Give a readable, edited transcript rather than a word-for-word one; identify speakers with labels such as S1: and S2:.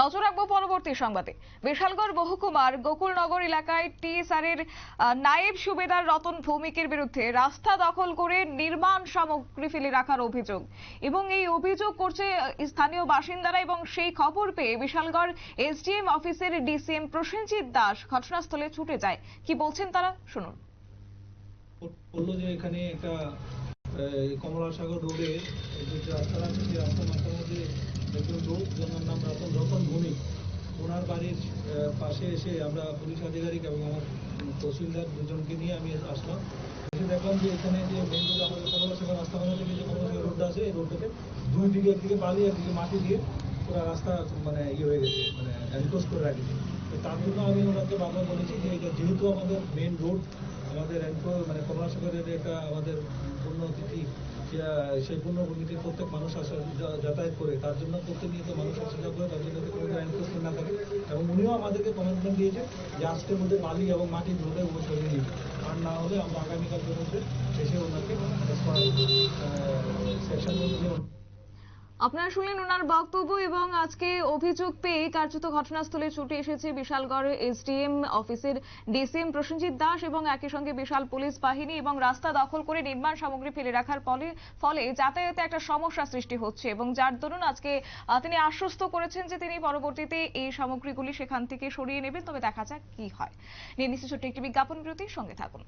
S1: নজর রাখবো পরবর্তী সংবাদে। বিশালগড় মহকুমার গোকুলনগর এলাকায় টিএসআরের নায়েব সুবেদার রতন ভৌমিকের বিরুদ্ধে রাস্তা দখল করে নির্মাণ সামগ্রী ফেলে রাখার অভিযোগ, এবং এই অভিযোগ করছে স্থানীয় বাসিন্দারা। এবং সেই খবর পেয়ে বিশালগড় এসডিএম অফিসের ডিসিএম প্রসেনজিৎ দাস ঘটনাস্থলে ছুটে যায়। কি বলছেন তারা, শুনুন।
S2: বললো যে এখানে একটা কমলাসাগর রোডে যে রাস্তা আছে, সেই রাস্তার মাঝামাঝি একজন লোক যার নাম রতন ভৌমিক, ওনার বাড়ির পাশে এসে আমরা পুলিশ আধিকারিক এবং আমার তহসিলদার দুজনকে নিয়ে আমি আসলাম। এসে দেখলাম যে এখানে যে মেন রোড আমাদের কমলাসাগর রাস্তা বানাতে যে কমলাসাগর রোডটা আছে, এই রোডটাতে দুই দিকে, একদিকে বালি একদিকে মাটি দিয়ে পুরো রাস্তা মানে হয়ে গেছে, মানে এনক্লোজ করে রাখেছে। তো তার জন্য আমি ওনাকে বারবার বলেছি যে এটা যেহেতু আমাদের মেন রোড, আমাদের মানে কমলাসাগরের এটা আমাদের পুণ্যতিথি, সেই পুণ্যভূমিতে প্রত্যেক মানুষ যাতায়াত করে, তার জন্য প্রত্যেকনিয়ত মানুষ আসা যাওয়া করে, তার জন্য কোনো এনফোর্সমেন্ট না থাকে। এবং উনিও আমাদেরকে কমিটমেন্ট দিয়েছে যে আজকের মধ্যে বালি এবং মাটি ধরে ও সরিয়ে নিবে, আর না হলে আমরা আগামীকালকের মধ্যে এসে ওনাকে সেকশন অনুযায়ী।
S1: আপনারা শুনলেন ওনার বক্তব্য। এবং আজকে অভিযোগ পেয়ে কার্যত ঘটনাস্থলে ছুটে এসেছে বিশালগড় এসডিএম অফিসের ডিসিএম প্রসেনজিৎ দাস এবং একই সঙ্গে বিশাল পুলিশ বাহিনী, এবং রাস্তা দখল করে নির্মাণ সামগ্রী ফেলে রাখার ফলে যাতায়াতে একটা সমস্যা সৃষ্টি হচ্ছে, এবং যার দরুন আজকে তিনি আশ্বস্ত করেছেন যে তিনি পরবর্তীতে এই সামগ্রীগুলি সেখান থেকে সরিয়ে নেবেন। তবে দেখা যাক কি হয়। নিয়ে নিচ্ছে ছোট্ট একটি বিজ্ঞাপন বিরতি, সঙ্গে থাকুন।